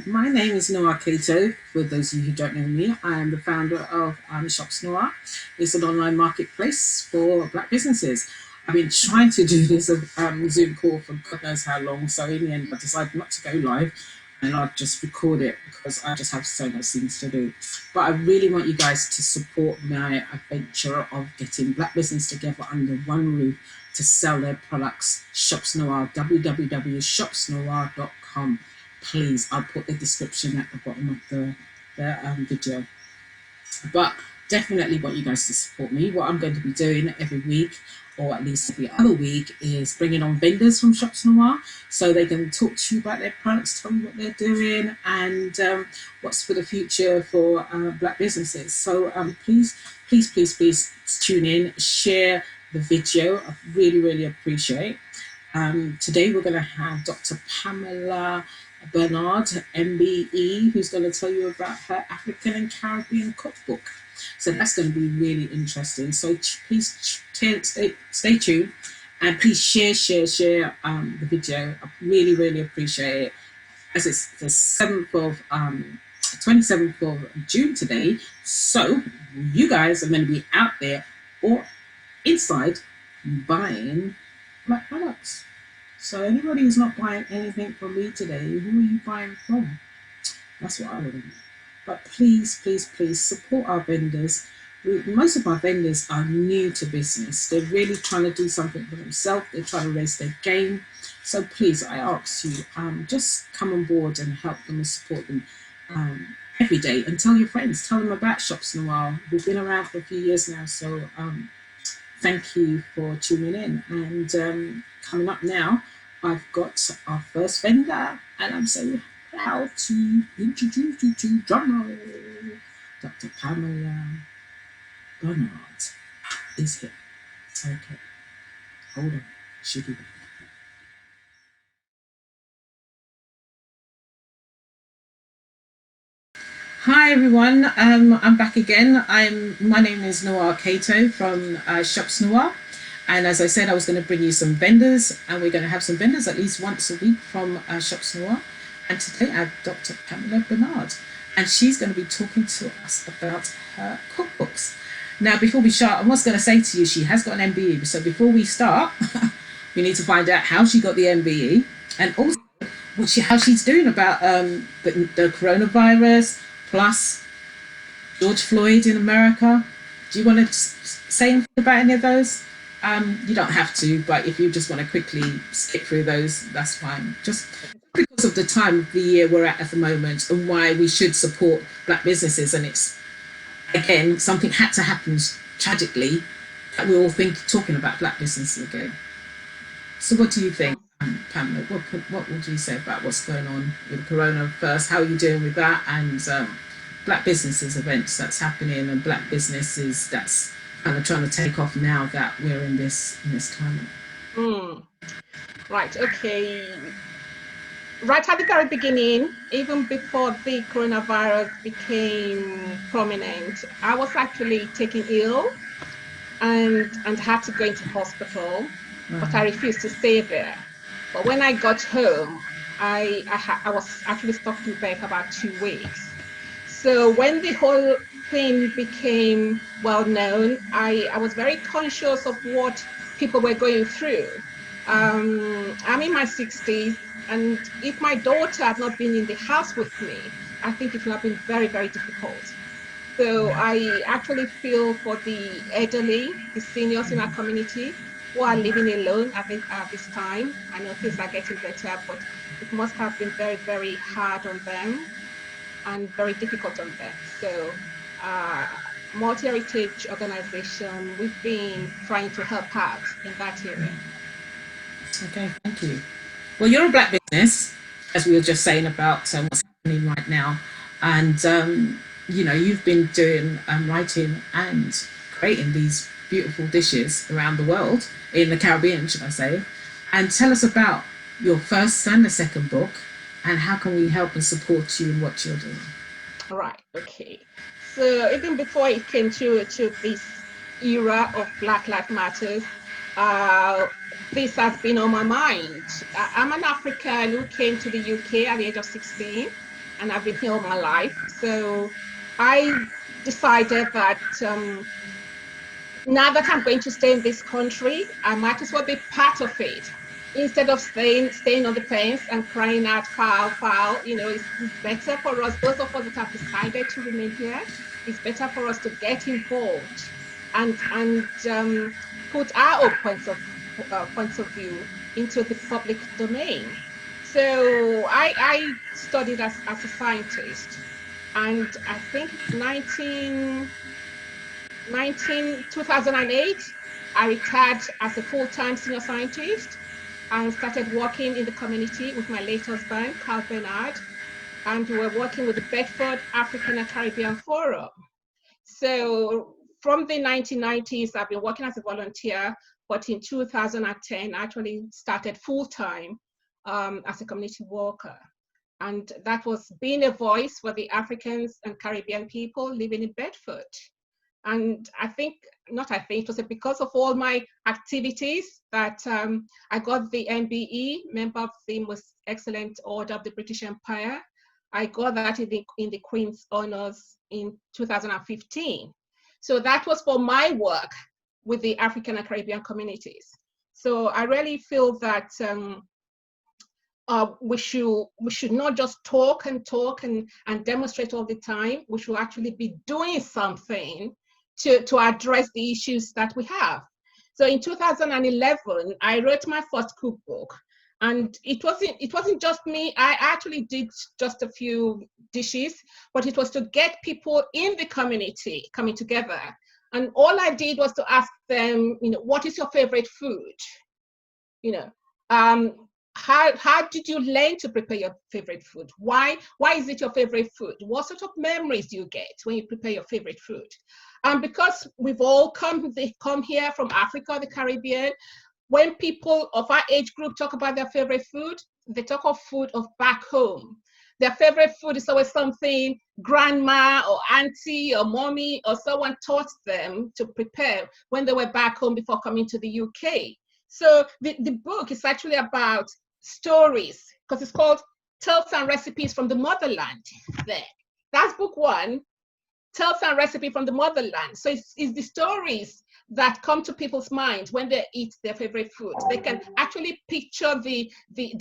My name is Noir. For those of you who don't know me, I am the founder of Shops Noir. It's an online marketplace for black businesses. I've been trying to do this Zoom call for God knows how long, so in the end I decided not to go live and I'll just record it because I just have so much things to do. But I really want you guys to support my adventure of getting black business together under one roof to sell their products. Shops Noir, www.shopsnoir.com. Please, I'll put the description at the bottom of the video. But definitely want you guys to support me. What I'm going to be doing every week, or at least every other week, is bringing on vendors from Shops Noir so they can talk to you about their products, tell you what they're doing, and what's for the future for black businesses. So please tune in, share the video. I really appreciate. Today we're going to have Dr. Pamela Bernard, MBE, who's going to tell you about her African and Caribbean cookbook. So that's going to be really interesting. So please stay tuned and please share the video. I really appreciate it. As it's the 27th of June today. So you guys are going to be out there or inside buying black products. So anybody who's not buying anything from me today, who are you buying from? That's what I want to know. But please support our vendors. Most of our vendors are new to business. They're really trying to do something for themselves. They're trying to raise their game. So please, I ask you, just come on board and help them and support them every day. And tell your friends, tell them about Shops Noir. We've been around for a few years now, so thank you for tuning in. And coming up now, I've got our first vendor, and I'm so proud to introduce you to drumroll. Dr. Pamela Bernard is here. Okay, hold on, she'll be back. Hi everyone, I'm back again. My name is Noir from Shops Noir. And as I said, I was going to bring you some vendors, and we're going to have some vendors at least once a week from Shops Noir. And today I have Dr. Pamela Bernard, and she's going to be talking to us about her cookbooks. Now, before we start, I was going to say to you, she has got an MBE. So before we start, we need to find out how she got the MBE, and also how she's doing about the coronavirus, plus George Floyd in America. Do you want to say anything about any of those? You don't have to, but if you just want to quickly skip through those, that's fine. Just because of the time of the year we're at the moment, and why we should support black businesses. And it's, again, something had to happen tragically that we're all talking about black businesses again. So what do you think, Pamela? What would you say about what's going on with Corona first? How are you doing with that? And black businesses events that's happening, and black businesses that's kind of trying to take off now that we're in this climate. Right, okay. Right at the very beginning, even before the coronavirus became prominent, I was actually taken ill and had to go into hospital, but I refused to stay there. But when I got home, I was actually stuck in bed for about 2 weeks. So when the whole thing became well known, I was very conscious of what people were going through. I'm in my 60s, and if my daughter had not been in the house with me, I think it would have been very difficult. So I actually feel for the elderly, the seniors in our community who are living alone at this time. I know things are getting better, but it must have been very hard on them and very difficult on them. So multi-heritage organization, we've been trying to help out in that area. Okay, thank you. Well, you're a black business, as we were just saying about what's happening right now, and you've been doing writing and creating these beautiful dishes around the world, in the Caribbean, should I say. And tell us about your first and the second book, and how can we help and support you in what you're doing. All right, okay. So even before it came to this era of Black Lives Matters, this has been on my mind. I'm an African who came to the UK at the age of 16. and I've been here all my life. So I decided that now that I'm going to stay in this country, I might as well be part of it. Instead of staying on the fence and crying out foul, foul, it's better for us, those of us that have decided to remain here, it's better for us to get involved and put our own points of view into the public domain. So I studied as a scientist, and I think 2008, I retired as a full-time senior scientist and started working in the community with my late husband, Dr Bernard, and we were working with the Bedford African and Caribbean Forum. So from the 1990s, I've been working as a volunteer, but in 2010, I actually started full-time as a community worker. And that was being a voice for the Africans and Caribbean people living in Bedford. And it was because of all my activities that I got the MBE, Member of the Most Excellent Order of the British Empire. I got that in the Queen's Honors in 2015. So that was for my work with the African and Caribbean communities. So I really feel that we should not just talk and demonstrate all the time. We should actually be doing something to address the issues that we have. So in 2011, I wrote my first cookbook, and it wasn't just me. I actually did just a few dishes, but it was to get people in the community coming together. And all I did was to ask them, what is your favorite food? How did you learn to prepare your favorite food? Why is it your favorite food? What sort of memories do you get when you prepare your favorite food? Because we've all come here from Africa, the Caribbean, when people of our age group talk about their favorite food, they talk of food of back home. Their favorite food is always something grandma or auntie or mommy or someone taught them to prepare when they were back home before coming to the UK. So the book is actually about stories, because it's called Tales and Recipes from the Motherland. That's book one, Tales and Recipe from the Motherland. So it's the stories that come to people's minds when they eat their favorite food. They can actually picture the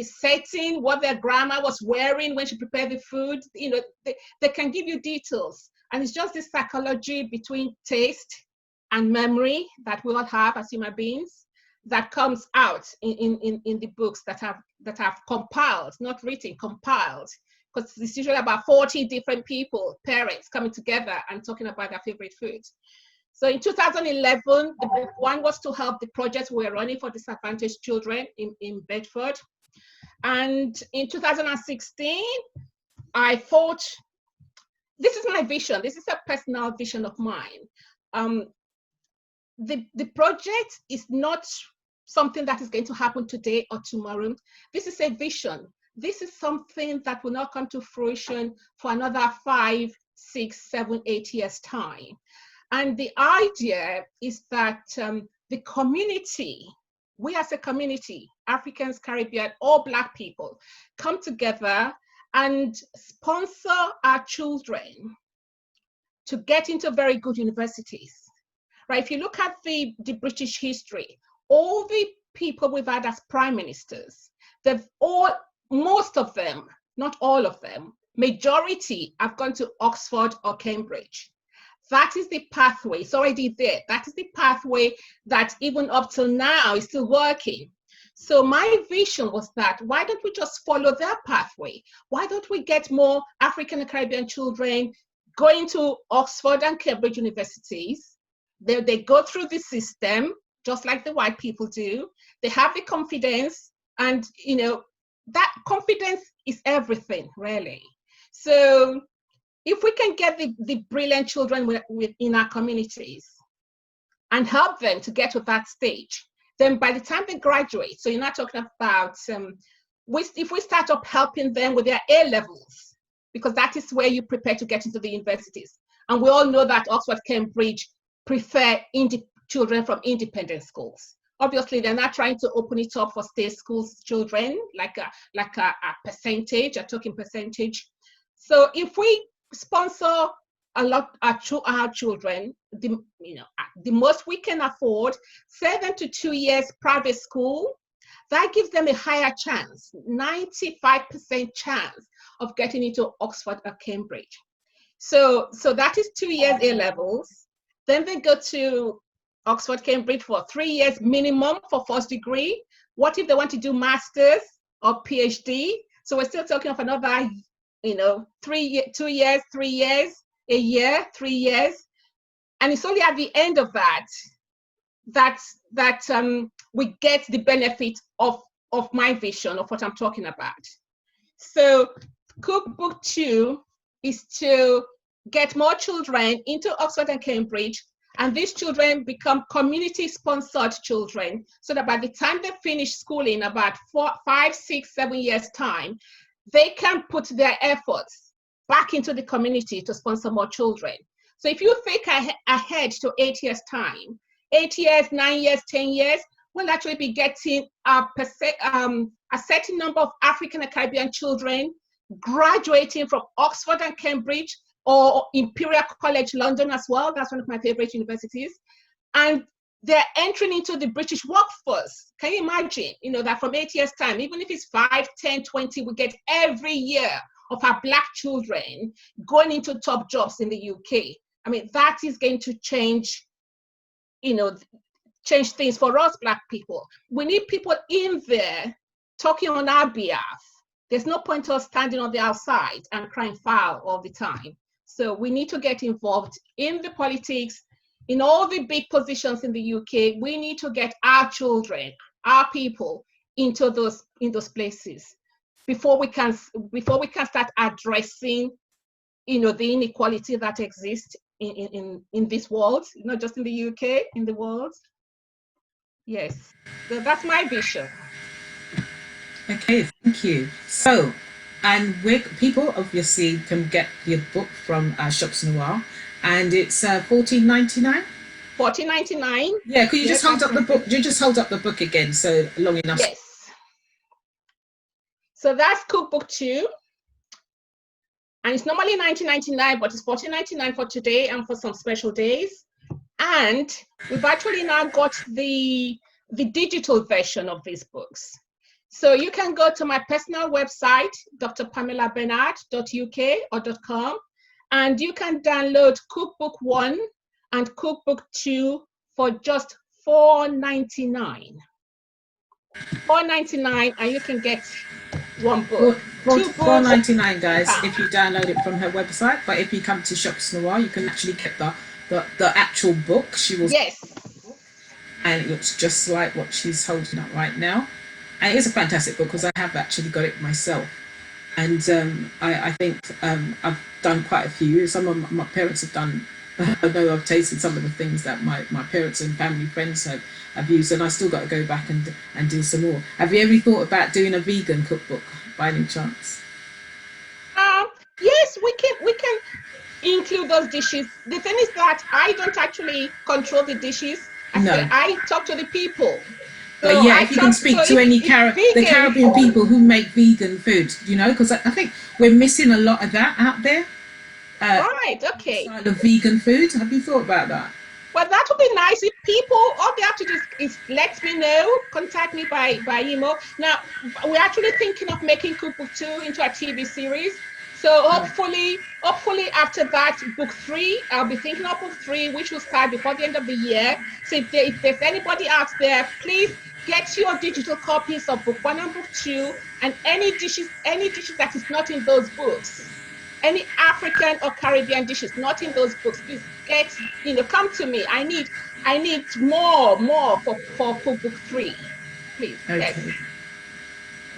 setting, what their grandma was wearing when she prepared the food. They can give you details. And it's just this psychology between taste and memory that we all have as human beings that comes out in the books that have compiled, not written, compiled, because it's usually about 40 different people, parents coming together and talking about their favorite foods. So in 2011, the book one was to help the project we were running for disadvantaged children in Bedford. And in 2016, I thought, this is my vision. This is a personal vision of mine. The project is not something that is going to happen today or tomorrow. This is a vision. This is something that will not come to fruition for another 5, 6, 7, 8 years' time. And the idea is that the community, we as a community, Africans, Caribbean, all Black people, come together and sponsor our children to get into very good universities. Right? If you look at the British history, all the people we've had as prime ministers, most of them, not all of them, majority have gone to Oxford or Cambridge. That is the pathway. It's already there. That is the pathway that even up till now is still working. So my vision was that, why don't we just follow their pathway? Why don't we get more African and Caribbean children going to Oxford and Cambridge universities? They go through the system, just like the white people do. They have the confidence, and that confidence is everything, really. So if we can get the brilliant children in our communities and help them to get to that stage, then by the time they graduate, so you're not talking about, if we start up helping them with their A levels, because that is where you prepare to get into the universities. And we all know that Oxford, Cambridge prefer children from independent schools. Obviously, they're not trying to open it up for state schools children, like a percentage, a token percentage. So if we sponsor a lot our children, the most we can afford, 7 to 2 years private school, that gives them a higher chance, 95% chance of getting into Oxford or Cambridge. So that is 2 years A levels. Then they go to Oxford, Cambridge for 3 years minimum for first degree. What if they want to do masters or PhD? So we're still talking of another, 2 years, 3 years, a year, 3 years. And it's only at the end of that we get the benefit of my vision of what I'm talking about. So Cookbook 2 is to get more children into Oxford and Cambridge, and these children become community-sponsored children, so that by the time they finish schooling, about 4, 5, 6, 7 years time, they can put their efforts back into the community to sponsor more children. So if you think ahead to 8 years time, 8 years, 9 years, 10 years, we'll actually be getting a certain number of African and Caribbean children graduating from Oxford and Cambridge, or Imperial College London as well. That's one of my favorite universities. And they're entering into the British workforce. Can you imagine, that from 8 years time, even if it's 5, 10, 20, we get every year of our Black children going into top jobs in the UK. I mean, that is going to change, change things for us Black people. We need people in there talking on our behalf. There's no point us standing on the outside and crying foul all the time. So we need to get involved in the politics, in all the big positions in the UK. We need to get our children, our people into those places before we can start addressing, the inequality that exists in this world, not just in the UK, in the world. Yes, so that's my vision. Okay, thank you. So, and people obviously can get your book from Shops Noir, and it's $14.99. $14.99. Yeah, could you just hold up the book? You just hold up the book again, so long enough. Yes. So that's Cookbook 2, and it's normally $19.99, but it's $14.99 for today and for some special days. And we've actually now got the digital version of these books. So you can go to my personal website, drpamelabernard.uk or .com, and you can download Cookbook 1 and Cookbook 2 for just $4.99. $4.99, and you can get one book. $4.99, guys, if you download it from her website. But if you come to Shops Noir, you can actually get the actual book. She will. Yes. And it looks just like what she's holding up right now. And it is a fantastic book because I have actually got it myself. And I think I've done quite a few. Some of my parents have done. I know I've tasted some of the things that my parents and family friends have used, and I still got to go back and do some more. Have you ever thought about doing a vegan cookbook by any chance? Yes, we can include those dishes. The thing is that I don't actually control the dishes. I talk to the people. But yeah, if you can speak to any the Caribbean people who make vegan food, because I think we're missing a lot of that out there. Right, okay. Style of vegan food. Have you thought about that? Well, that would be nice if people, all they have to do is let me know, contact me by email. Now, we're actually thinking of making Cookbook 2 into a TV series. So hopefully after that, book 3, I'll be thinking of book 3, which will start before the end of the year. So if there's anybody out there, please get your digital copies of book 1 and book 2, and any dishes that is not in those books, any African or Caribbean dishes not in those books, please come to me. I need more for Cookbook 3, please. Okay. Yes.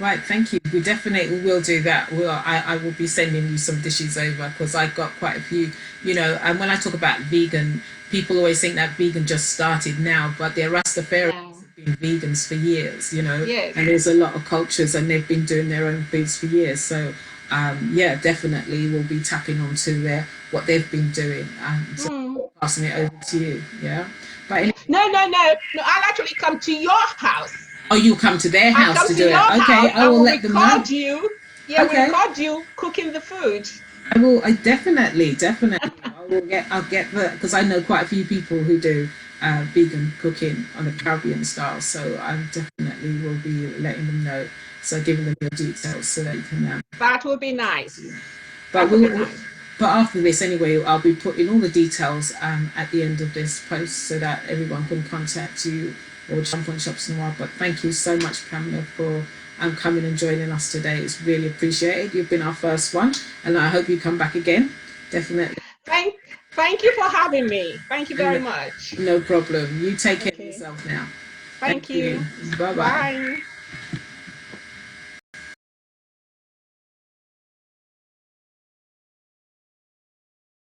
Right, thank you. We definitely will do that. I will be sending you some dishes over because I've got quite a few, and when I talk about vegan, people always think that vegan just started now, but the Rastafarians have been vegans for years, Yes. and there's a lot of cultures and they've been doing their own foods for years. So, definitely we'll be tapping onto what they've been doing and passing it over to you, yeah? But anyway. No, I'll actually come to your house. Oh, you'll come to their house to do it. Okay, I will let them know. We'll record you cooking the food. I will. I definitely. I'll get the, because I know quite a few people who do vegan cooking on a Caribbean style. So I definitely will be letting them know. So giving them your details so that you can. That would be nice. But That would be we'll. nice. But after this, anyway, I'll be putting all the details at the end of this post so that everyone can contact you or jump on Shops Noir. But thank you so much, Pamela, for coming and joining us today. It's really appreciated. You've been our first one, and I hope you come back again. Definitely. Thank you for having me. Thank you very And much. no problem. You take care of Okay. yourself now. Thank Thank you. you. Bye bye. Bye.